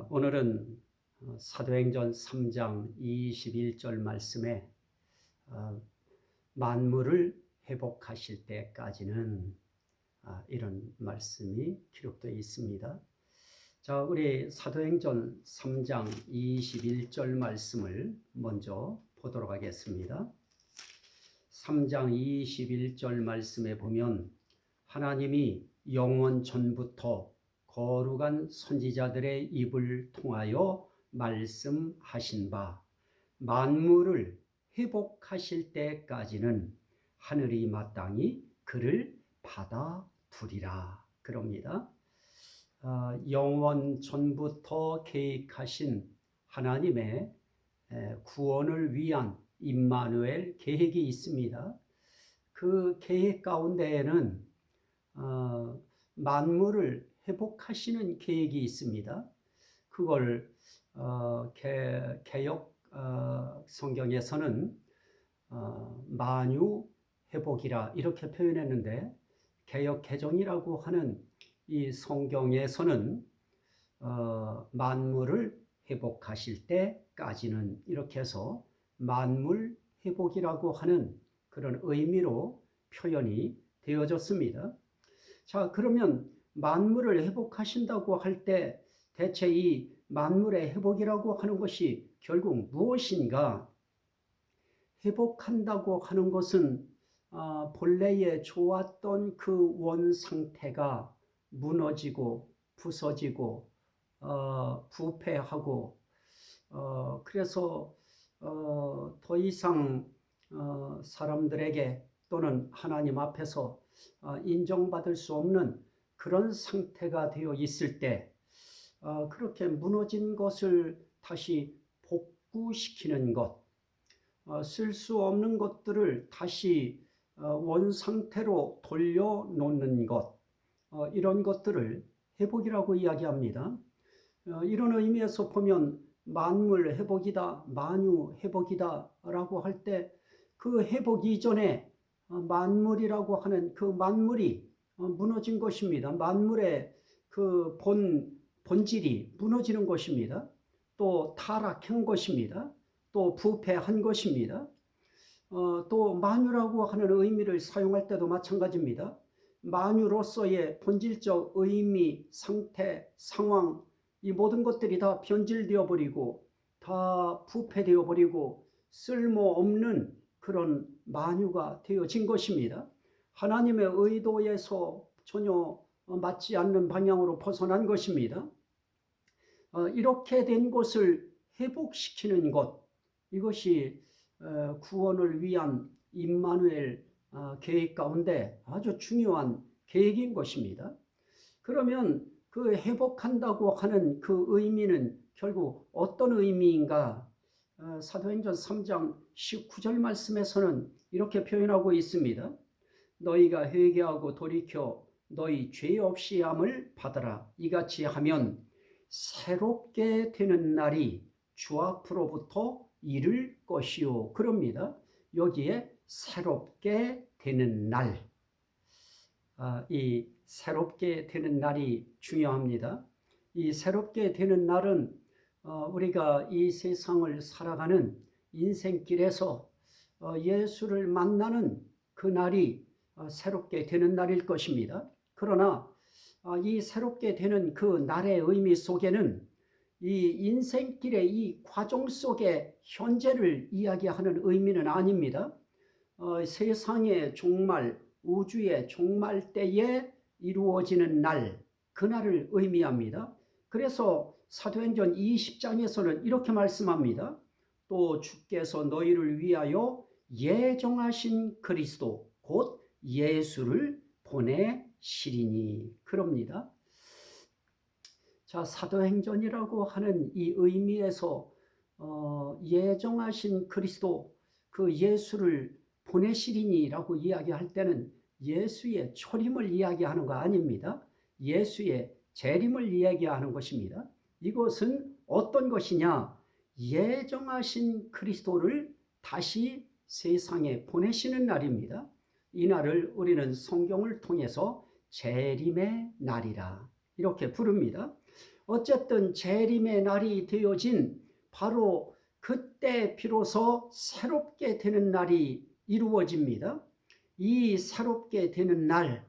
오늘은 사도행전 3장 21절 말씀에 만물을 회복하실 때까지는 이런 말씀이 기록되어 있습니다. 자, 우리 사도행전 3장 21절 말씀을 먼저 보도록 하겠습니다. 3장 21절 말씀에 보면 하나님이 영원 전부터 거룩한 선지자들의 입을 통하여 말씀하신 바 만물을 회복하실 때까지는 하늘이 마땅히 그를 받아두리라 그럽니다. 영원 전부터 계획하신 하나님의 구원을 위한 임마누엘 계획이 있습니다. 그 계획 가운데에는 만물을 회복하시는 계획이 있습니다. 그걸 개역 성경에서는 만유 회복이라 이렇게 표현했는데, 개역 개정이라고 하는 이 성경에서는 만물을 회복하실 때까지는 이렇게 해서 만물 회복이라고 하는 그런 의미로 표현이 되어졌습니다. 자, 그러면 만물을 회복하신다고 할 때 대체 이 만물의 회복이라고 하는 것이 결국 무엇인가? 회복한다고 하는 것은 본래에 좋았던 그 원 상태가 무너지고 부서지고 부패하고 그래서 더 이상 사람들에게 또는 하나님 앞에서 인정받을 수 없는 그런 상태가 되어 있을 때 그렇게 무너진 것을 다시 복구시키는 것, 쓸 수 없는 것들을 다시 원상태로 돌려놓는 것, 이런 것들을 회복이라고 이야기합니다. 이런 의미에서 보면 만물 회복이다, 만유 회복이다 라고 할 때 그 회복 이전에 만물이라고 하는 그 만물이 무너진 것입니다. 만물의 그 본질이 무너지는 것입니다. 또 타락한 것입니다. 또 부패한 것입니다. 또 만유라고 하는 의미를 사용할 때도 마찬가지입니다. 만유로서의 본질적 의미, 상태, 상황, 이 모든 것들이 다 변질되어 버리고 다 부패되어 버리고 쓸모없는 그런 만유가 되어진 것입니다. 하나님의 의도에서 전혀 맞지 않는 방향으로 벗어난 것입니다. 이렇게 된 것을 회복시키는 것, 이것이 구원을 위한 임마누엘 계획 가운데 아주 중요한 계획인 것입니다. 그러면 그 회복한다고 하는 그 의미는 결국 어떤 의미인가? 사도행전 3장 19절 말씀에서는 이렇게 표현하고 있습니다. 너희가 회개하고 돌이켜 너희 죄 없이 함을 받아라. 이같이 하면 새롭게 되는 날이 주 앞으로부터 이를 것이요. 그럽니다. 여기에 새롭게 되는 날, 이 새롭게 되는 날이 중요합니다. 이 새롭게 되는 날은 우리가 이 세상을 살아가는 인생길에서 예수를 만나는 그 날이 새롭게 되는 날일 것입니다. 그러나 이 새롭게 되는 그 날의 의미 속에는 이 인생길의 이 과정 속의 현재를 이야기하는 의미는 아닙니다. 세상의 종말, 우주의 종말 때에 이루어지는 날, 그날을 의미합니다. 그래서 사도행전 20장에서는 이렇게 말씀합니다. 또 주께서 너희를 위하여 예정하신 그리스도 곧 예수를 보내시리니 그럽니다. 자, 사도행전이라고 하는 이 의미에서 예정하신 그리스도, 그 예수를 보내시리니라고 이야기할 때는 예수의 초림을 이야기하는 거 아닙니다. 예수의 재림을 이야기하는 것입니다. 이것은 어떤 것이냐? 예정하신 그리스도를 다시 세상에 보내시는 날입니다. 이 날을 우리는 성경을 통해서 재림의 날이라 이렇게 부릅니다. 어쨌든 재림의 날이 되어진 바로 그때 비로소 새롭게 되는 날이 이루어집니다. 이 새롭게 되는 날,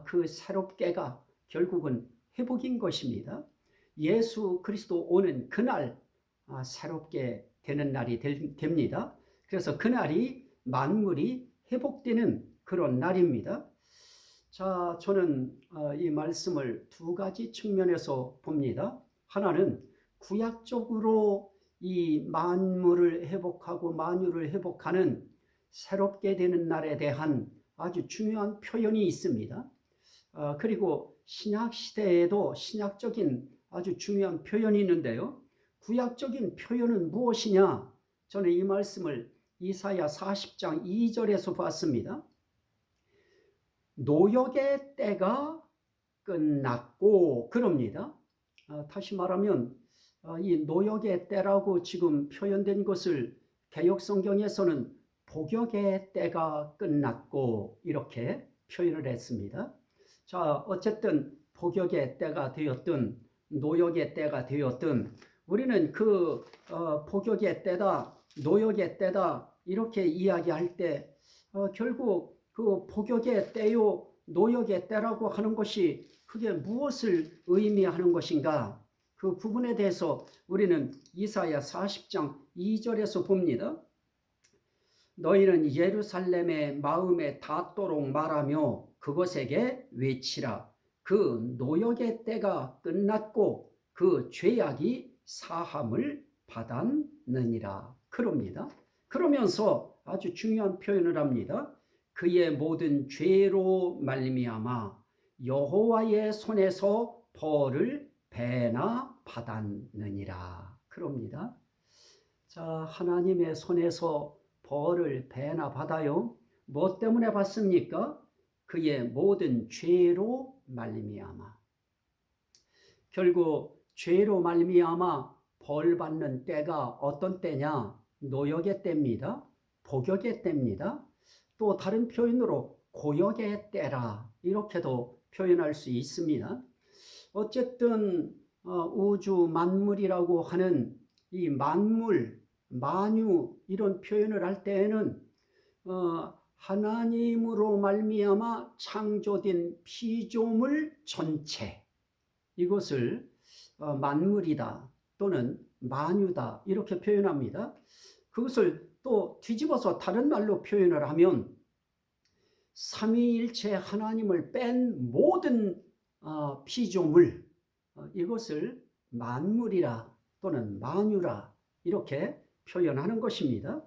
그 새롭게가 결국은 회복인 것입니다. 예수 그리스도 오는 그날 새롭게 되는 날이 됩니다. 그래서 그날이 만물이 회복되는 그런 날입니다. 자, 저는 이 말씀을 두 가지 측면에서 봅니다. 하나는 구약적으로 이 만물을 회복하고 만유를 회복하는 새롭게 되는 날에 대한 아주 중요한 표현이 있습니다. 그리고 신약 시대에도 신약적인 아주 중요한 표현이 있는데요. 구약적인 표현은 무엇이냐? 저는 이 말씀을 이사야 40장 2절에서 봤습니다. 노역의 때가 끝났고 그럽니다. 다시 말하면 이 노역의 때라고 지금 표현된 것을 개역성경에서는 복역의 때가 끝났고 이렇게 표현을 했습니다. 자, 어쨌든 복역의 때가 되었든 노역의 때가 되었든 우리는 그 복역의 때다, 노역의 때다 이렇게 이야기할 때 결국 그 복역의 때요, 노역의 때라고 하는 것이 그게 무엇을 의미하는 것인가? 그 부분에 대해서 우리는 이사야 40장 2절에서 봅니다. 너희는 예루살렘의 마음에 닿도록 말하며 그것에게 외치라. 그 노역의 때가 끝났고 그 죄악이 사함을 받았느니라. 그럽니다. 그러면서 아주 중요한 표현을 합니다. 그의 모든 죄로 말미암아 여호와의 손에서 벌을 배나 받았느니라. 그럽니다. 자, 하나님의 손에서 벌을 배나 받아요. 뭐 때문에 받습니까? 그의 모든 죄로 말미암아. 결국 죄로 말미암아 벌 받는 때가 어떤 때냐? 노역의 때입니다. 복역의 때입니다. 또 다른 표현으로 고역의 때라 이렇게도 표현할 수 있습니다. 어쨌든 우주 만물이라고 하는 이 만물, 만유 이런 표현을 할 때에는 하나님으로 말미암아 창조된 피조물 전체 이것을 만물이다 또는 만유다 이렇게 표현합니다. 그것을 또 뒤집어서 다른 말로 표현을 하면 삼위일체 하나님을 뺀 모든 피조물 이것을 만물이라 또는 만유라 이렇게 표현하는 것입니다.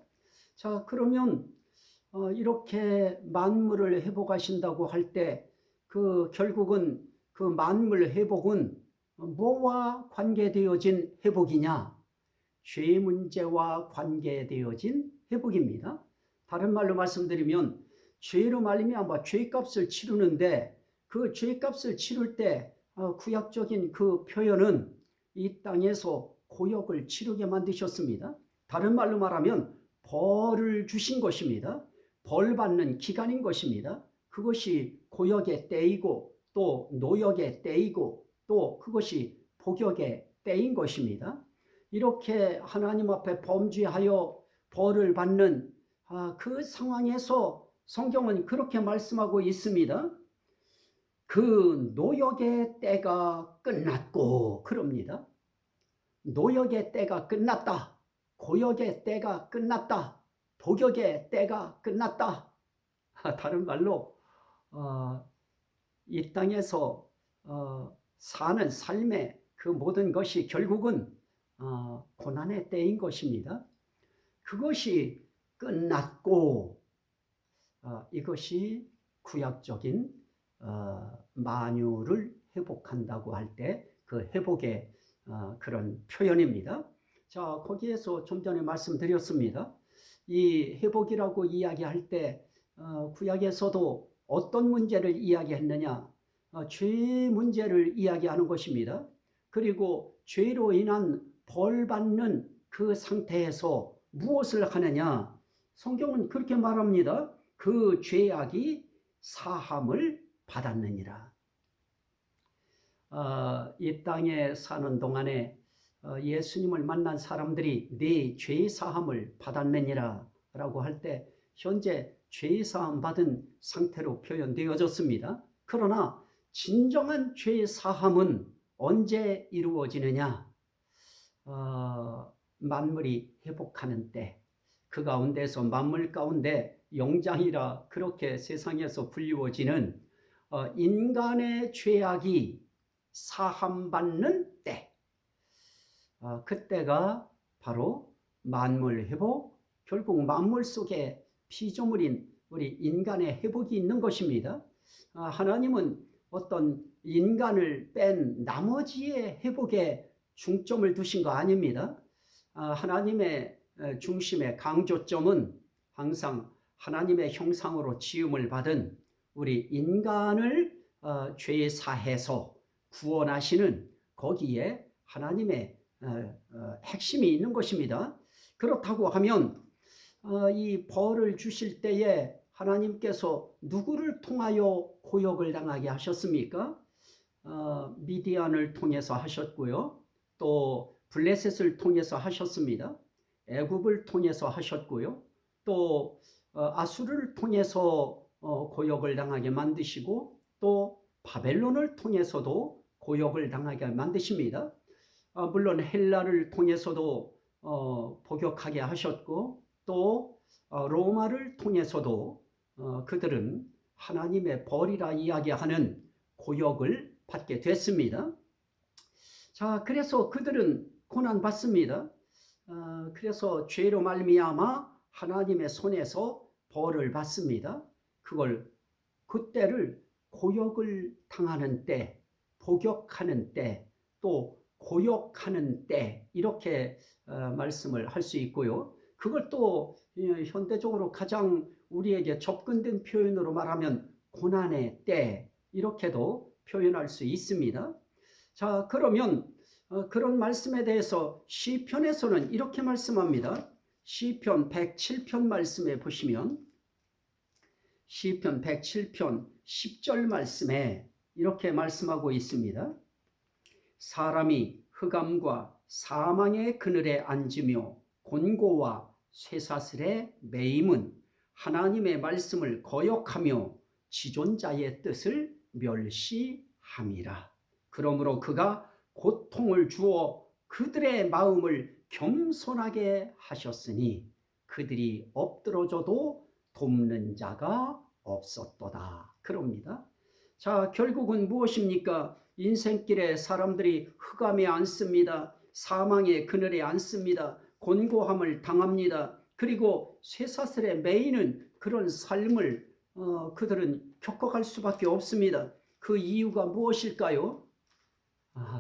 자, 그러면 이렇게 만물을 회복하신다고 할 때 그 결국은 그 만물 회복은 뭐와 관계되어진 회복이냐? 죄 문제와 관계되어진 회복입니다. 다른 말로 말씀드리면 죄로 말미암아 죄값을 치르는데 그 죄값을 치를 때 구약적인 그 표현은 이 땅에서 고역을 치르게 만드셨습니다. 다른 말로 말하면 벌을 주신 것입니다. 벌 받는 기간인 것입니다. 그것이 고역의 때이고 또 노역의 때이고 또 그것이 복역의 때인 것입니다. 이렇게 하나님 앞에 범죄하여 벌을 받는 그 상황에서 성경은 그렇게 말씀하고 있습니다. 그 노역의 때가 끝났고 그럽니다. 노역의 때가 끝났다. 고역의 때가 끝났다. 복역의 때가 끝났다. 다른 말로 이 땅에서 사는 삶의 그 모든 것이 결국은 고난의 때인 것입니다. 그것이 끝났고 이것이 구약적인 만유를 회복한다고 할 때 그 회복의 그런 표현입니다. 자, 거기에서 좀 전에 말씀드렸습니다. 이 회복이라고 이야기할 때 구약에서도 어떤 문제를 이야기했느냐? 죄 문제를 이야기하는 것입니다. 그리고 죄로 인한 벌 받는 그 상태에서 무엇을 하느냐? 성경은 그렇게 말합니다. 그 죄악이 사함을 받았느니라. 이 땅에 사는 동안에 예수님을 만난 사람들이 네 죄 사함을 받았느니라 라고 할 때 현재 죄 사함 받은 상태로 표현되어졌습니다. 그러나 진정한 죄 사함은 언제 이루어지느냐? 만물이 회복하는 때, 그 가운데서 만물 가운데 영장이라 그렇게 세상에서 불리워지는 인간의 죄악이 사함받는 때, 그때가 바로 만물 회복, 결국 만물 속에 피조물인 우리 인간의 회복이 있는 것입니다. 하나님은 어떤 인간을 뺀 나머지의 회복에 중점을 두신 거 아닙니다. 하나님의 중심의 강조점은 항상 하나님의 형상으로 지음을 받은 우리 인간을 죄 사해서 구원하시는 거기에 하나님의 핵심이 있는 것입니다. 그렇다고 하면 이 벌을 주실 때에 하나님께서 누구를 통하여 고역을 당하게 하셨습니까? 미디안을 통해서 하셨고요. 또 블레셋을 통해서 하셨습니다. 애굽을 통해서 하셨고요. 또 아수르를 통해서 고역을 당하게 만드시고 또 바벨론을 통해서도 고역을 당하게 만드십니다. 물론 헬라를 통해서도 복역하게 하셨고 또 로마를 통해서도 그들은 하나님의 벌이라 이야기하는 고역을 받게 됐습니다. 자, 그래서 그들은 고난받습니다. 그래서 죄로 말미암아 하나님의 손에서 벌을 받습니다. 그때를 고역을 당하는 때, 복역하는 때, 또 고역하는 때 이렇게 말씀을 할 수 있고요. 그걸 또 현대적으로 가장 우리에게 접근된 표현으로 말하면 고난의 때 이렇게도 표현할 수 있습니다. 자, 그러면 그런 말씀에 대해서 시편에서는 이렇게 말씀합니다. 시편 107편 말씀에 보시면 시편 107편 10절 말씀에 이렇게 말씀하고 있습니다. 사람이 흑암과 사망의 그늘에 앉으며 곤고와 쇠사슬에 매임은 하나님의 말씀을 거역하며 지존자의 뜻을 멸시함이라. 그러므로 그가 고통을 주어 그들의 마음을 겸손하게 하셨으니 그들이 엎드러져도 돕는 자가 없었도다. 그럽니다. 자, 결국은 무엇입니까? 인생길에 사람들이 흑암에 앉습니다. 사망의 그늘에 앉습니다. 곤고함을 당합니다. 그리고 쇠사슬에 매이는 그런 삶을 그들은 겪어갈 수밖에 없습니다. 그 이유가 무엇일까요?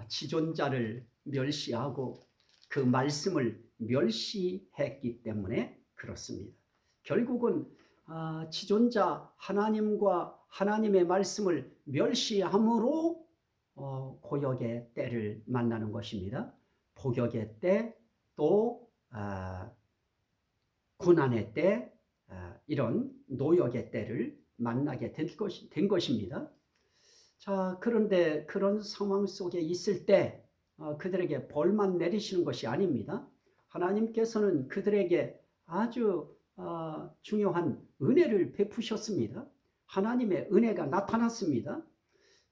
지존자를 멸시하고 그 말씀을 멸시했기 때문에 그렇습니다. 결국은 지존자 하나님과 하나님의 말씀을 멸시함으로 고역의 때를 만나는 것입니다. 복역의 때, 또 고난의 때, 이런 노역의 때를 만나게 된 것입니다. 자, 그런데 그런 상황 속에 있을 때 그들에게 벌만 내리시는 것이 아닙니다. 하나님께서는 그들에게 아주 중요한 은혜를 베푸셨습니다. 하나님의 은혜가 나타났습니다.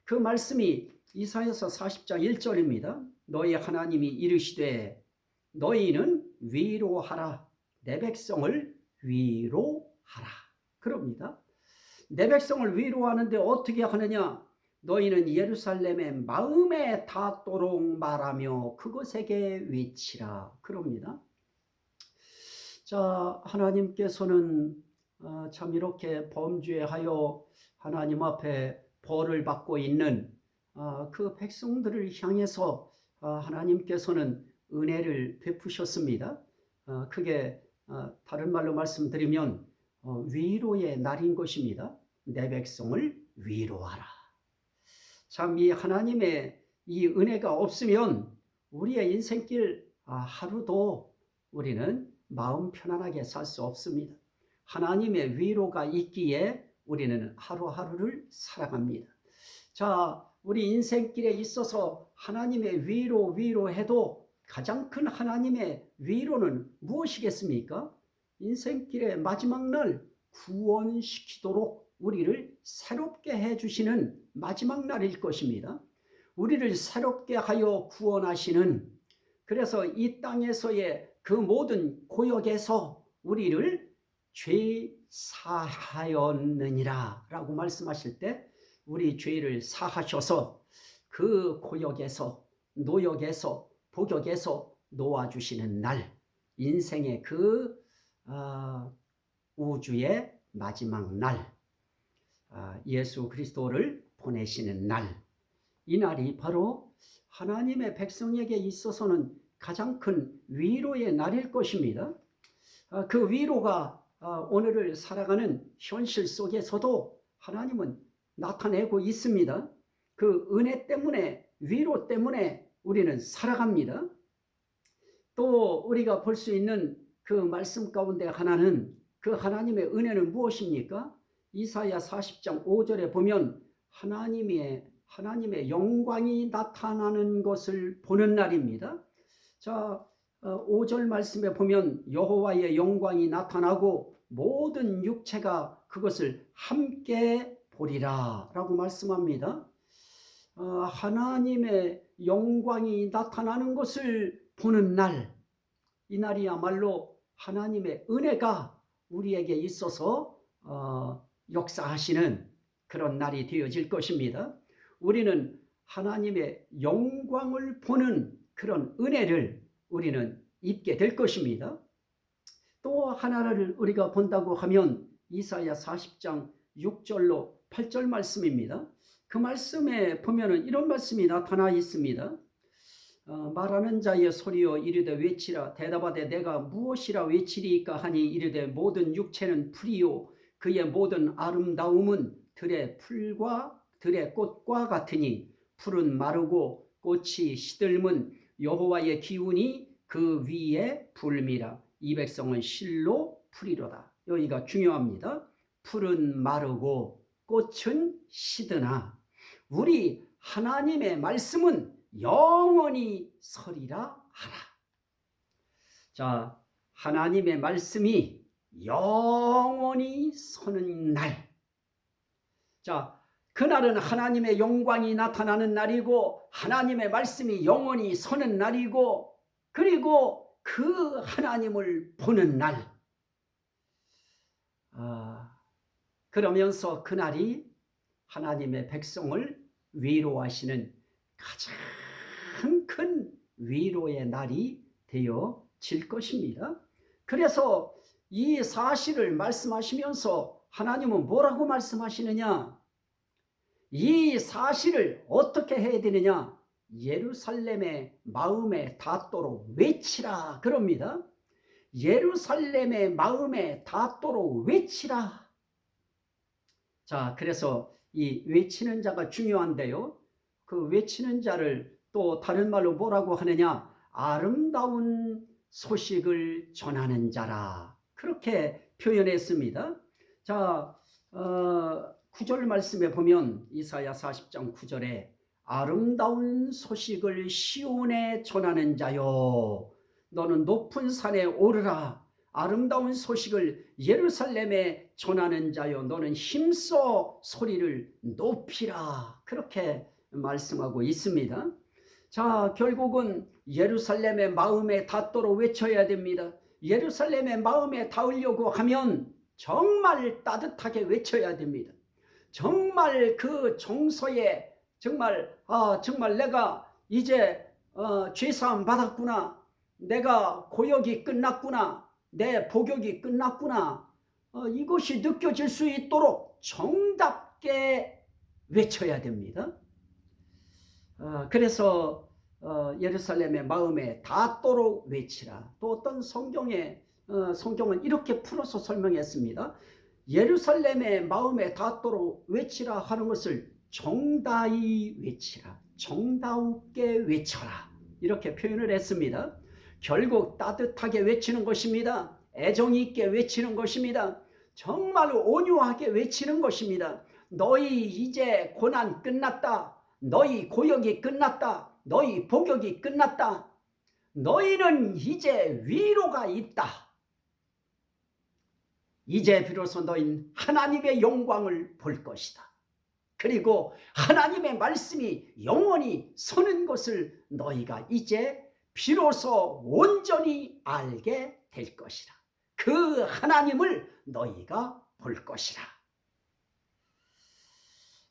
그 말씀이 이사야서 40장 1절입니다. 너희 하나님이 이르시되 너희는 위로하라. 내 백성을 위로하라. 그럽니다. 내 백성을 위로하는데 어떻게 하느냐? 너희는 예루살렘의 마음에 닿도록 말하며 그곳에게 외치라. 그럽니다. 자, 하나님께서는 참 이렇게 범죄하여 하나님 앞에 벌을 받고 있는 그 백성들을 향해서 하나님께서는 은혜를 베푸셨습니다. 그게 다른 말로 말씀드리면 위로의 날인 것입니다. 내 백성을 위로하라. 참 이 하나님의 이 은혜가 없으면 우리의 인생길 하루도 우리는 마음 편안하게 살 수 없습니다. 하나님의 위로가 있기에 우리는 하루하루를 살아갑니다. 자, 우리 인생길에 있어서 하나님의 위로해도 가장 큰 하나님의 위로는 무엇이겠습니까? 인생길의 마지막 날 구원시키도록 우리를 새롭게 해주시는 마지막 날일 것입니다. 우리를 새롭게 하여 구원하시는, 그래서 이 땅에서의 그 모든 고역에서 우리를 죄 사하였느니라 라고 말씀하실 때 우리 죄를 사하셔서 그 고역에서, 노역에서, 복역에서 놓아주시는 날, 인생의 그 우주의 마지막 날, 예수 그리스도를 보내시는 날, 이 날이 바로 하나님의 백성에게 있어서는 가장 큰 위로의 날일 것입니다. 그 위로가 오늘을 살아가는 현실 속에서도 하나님은 나타내고 있습니다. 그 은혜 때문에, 위로 때문에 우리는 살아갑니다. 또 우리가 볼 수 있는 그 말씀 가운데 하나는, 그 하나님의 은혜는 무엇입니까? 이사야 40장 5절에 보면 하나님의 영광이 나타나는 것을 보는 날입니다. 자, 5절 말씀에 보면 여호와의 영광이 나타나고 모든 육체가 그것을 함께 보리라 라고 말씀합니다. 하나님의 영광이 나타나는 것을 보는 날, 이 날이야말로 하나님의 은혜가 우리에게 있어서 역사하시는 그런 날이 되어질 것입니다. 우리는 하나님의 영광을 보는 그런 은혜를 우리는 입게 될 것입니다. 또 하나를 우리가 본다고 하면 이사야 40장 6절로 8절 말씀입니다. 그 말씀에 보면은 이런 말씀이 나타나 있습니다. 말하는 자의 소리여 이르되 외치라. 대답하되 내가 무엇이라 외치리이까 하니 이르되 모든 육체는 풀이요 그의 모든 아름다움은 들의 풀과 들의 꽃과 같으니 풀은 마르고 꽃이 시들면 여호와의 기운이 그 위에 불미라. 이 백성은 실로 풀이로다. 여기가 중요합니다. 풀은 마르고 꽃은 시드나 우리 하나님의 말씀은 영원히 서리라 하라. 자, 하나님의 말씀이 영원히 서는 날. 자, 그날은 하나님의 영광이 나타나는 날이고 하나님의 말씀이 영원히 서는 날이고 그리고 그 하나님을 보는 날. 그러면서 그날이 하나님의 백성을 위로하시는 가장 큰 위로의 날이 되어질 것입니다. 그래서 이 사실을 말씀하시면서 하나님은 뭐라고 말씀하시느냐? 이 사실을 어떻게 해야 되느냐? 예루살렘의 마음에 닿도록 외치라 그럽니다. 예루살렘의 마음에 닿도록 외치라. 자, 그래서 이 외치는 자가 중요한데요. 그 외치는 자를 또 다른 말로 뭐라고 하느냐? 아름다운 소식을 전하는 자라. 그렇게 표현했습니다. 자, 9절 말씀에 보면 이사야 40장 9절에 아름다운 소식을 시온에 전하는 자요. 너는 높은 산에 오르라. 아름다운 소식을 예루살렘에 전하는 자요. 너는 힘써 소리를 높이라. 그렇게 말씀하고 있습니다. 자, 결국은 예루살렘의 마음에 닿도록 외쳐야 됩니다. 예루살렘의 마음에 닿으려고 하면 정말 따뜻하게 외쳐야 됩니다. 정말 그 정서에 정말 내가 이제 죄사함 받았구나. 내가 고역이 끝났구나. 내 복역이 끝났구나. 이것이 느껴질 수 있도록 정답게 외쳐야 됩니다. 그래서 예루살렘의 마음에 닿도록 외치라. 또 어떤 성경은 이렇게 풀어서 설명했습니다. 예루살렘의 마음에 닿도록 외치라 하는 것을 정다이 외치라. 정다우게 외쳐라. 이렇게 표현을 했습니다. 결국 따뜻하게 외치는 것입니다. 애정 있게 외치는 것입니다. 정말 온유하게 외치는 것입니다. 너희 이제 고난 끝났다. 너희 고역이 끝났다. 너희 복역이 끝났다. 너희는 이제 위로가 있다. 이제 비로소 너희는 하나님의 영광을 볼 것이다. 그리고 하나님의 말씀이 영원히 서는 것을 너희가 이제 비로소 온전히 알게 될 것이라. 그 하나님을 너희가 볼 것이라.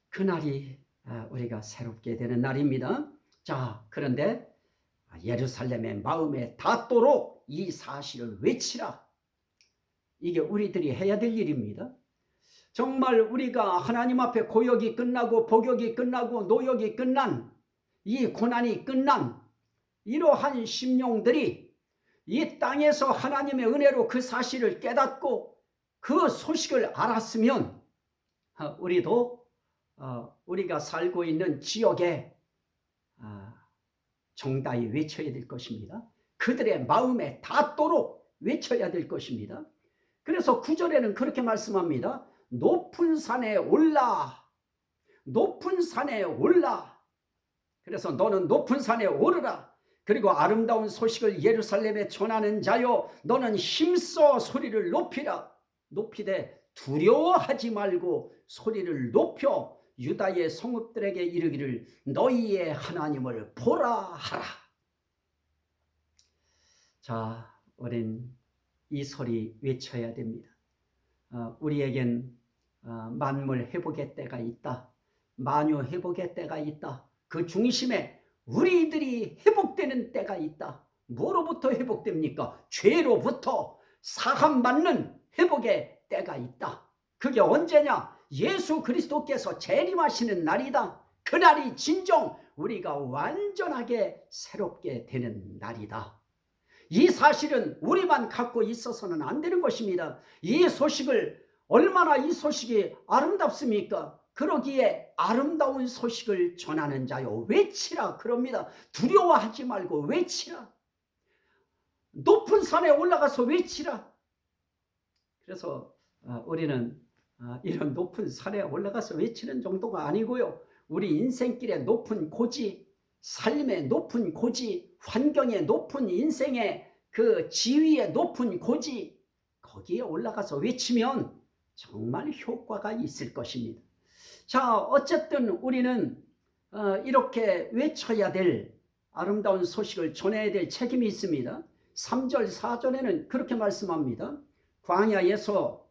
그날이 우리가 새롭게 되는 날입니다. 자, 그런데 예루살렘의 마음에 닿도록 이 사실을 외치라. 이게 우리들이 해야 될 일입니다. 정말 우리가 하나님 앞에 고역이 끝나고 복역이 끝나고 노역이 끝난, 이 고난이 끝난 이러한 심령들이 이 땅에서 하나님의 은혜로 그 사실을 깨닫고 그 소식을 알았으면 우리도 우리가 살고 있는 지역에 정다이 외쳐야 될 것입니다. 그들의 마음에 닿도록 외쳐야 될 것입니다. 그래서 9절에는 그렇게 말씀합니다. 높은 산에 올라, 높은 산에 올라. 그래서 너는 높은 산에 오르라. 그리고 아름다운 소식을 예루살렘에 전하는 자여, 너는 힘써 소리를 높이라. 높이되 두려워하지 말고 소리를 높여 유다의 성읍들에게 이르기를 너희의 하나님을 보라 하라. 자, 우린 이 소리 외쳐야 됩니다. 우리에겐 만물 회복의 때가 있다. 만유 회복의 때가 있다. 그 중심에 우리들이 회복되는 때가 있다. 뭐로부터 회복됩니까? 죄로부터 사함받는 회복의 때가 있다. 그게 언제냐? 예수 그리스도께서 재림하시는 날이다. 그날이 진정 우리가 완전하게 새롭게 되는 날이다. 이 사실은 우리만 갖고 있어서는 안 되는 것입니다. 이 소식을, 얼마나 이 소식이 아름답습니까? 그러기에 아름다운 소식을 전하는 자요 외치라 그럽니다. 두려워하지 말고 외치라. 높은 산에 올라가서 외치라. 그래서 우리는 이런 높은 산에 올라가서 외치는 정도가 아니고요. 우리 인생길의 높은 고지, 삶의 높은 고지, 환경의 높은 인생의 그 지위의 높은 고지, 거기에 올라가서 외치면 정말 효과가 있을 것입니다. 자, 어쨌든 우리는 이렇게 외쳐야 될 아름다운 소식을 전해야 될 책임이 있습니다. 3절 4절에는 그렇게 말씀합니다. 광야에서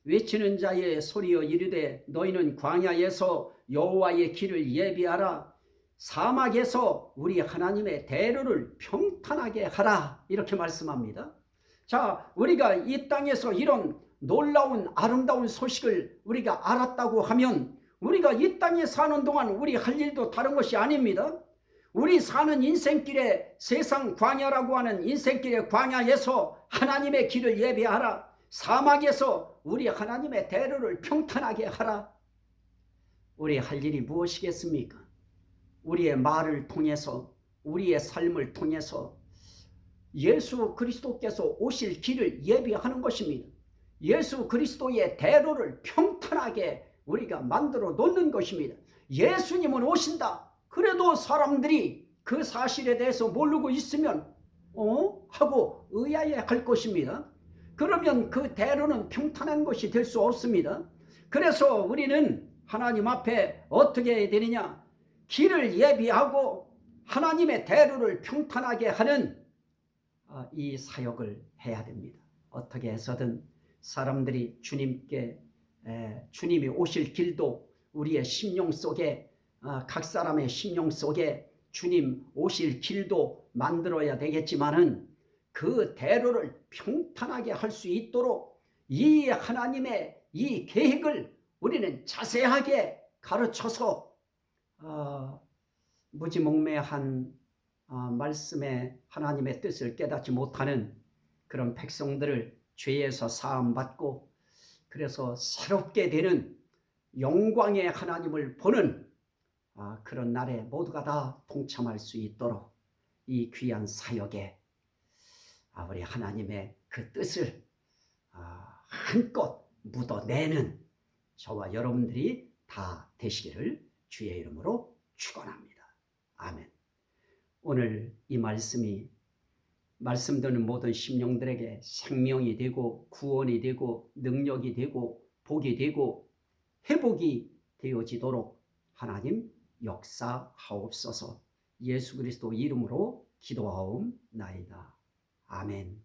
외치는 자의 소리여 이르되 너희는 광야에서 여호와의 길을 예비하라. 사막에서 우리 하나님의 대로를 평탄하게 하라. 이렇게 말씀합니다. 자, 우리가 이 땅에서 이런 놀라운 아름다운 소식을 우리가 알았다고 하면 우리가 이 땅에 사는 동안 우리 할 일도 다른 것이 아닙니다. 우리 사는 인생길에 세상 광야라고 하는 인생길의 광야에서 하나님의 길을 예비하라. 사막에서 우리 하나님의 대로를 평탄하게 하라. 우리 할 일이 무엇이겠습니까? 우리의 말을 통해서, 우리의 삶을 통해서 예수 그리스도께서 오실 길을 예비하는 것입니다. 예수 그리스도의 대로를 평탄하게 우리가 만들어 놓는 것입니다. 예수님은 오신다. 그래도 사람들이 그 사실에 대해서 모르고 있으면 하고 의아해 할 것입니다. 그러면 그 대로는 평탄한 것이 될 수 없습니다. 그래서 우리는 하나님 앞에 어떻게 해야 되느냐? 길을 예비하고 하나님의 대로를 평탄하게 하는 이 사역을 해야 됩니다. 어떻게 해서든 사람들이 주님이 오실 길도 우리의 심령 속에, 각 사람의 심령 속에 주님 오실 길도 만들어야 되겠지만은 그 대로를 평탄하게 할 수 있도록 이 하나님의 이 계획을 우리는 자세하게 가르쳐서 무지몽매한 말씀에 하나님의 뜻을 깨닫지 못하는 그런 백성들을 죄에서 사함받고 그래서 새롭게 되는 영광의 하나님을 보는 그런 날에 모두가 다 동참할 수 있도록 이 귀한 사역에 우리 하나님의 그 뜻을 한껏 묻어내는 저와 여러분들이 다 되시기를 주의 이름으로 축원합니다. 아멘. 오늘 이 말씀이 말씀 듣는 모든 심령들에게 생명이 되고 구원이 되고 능력이 되고 복이 되고 회복이 되어지도록 하나님 역사하옵소서. 예수 그리스도 이름으로 기도하옵나이다. 아멘.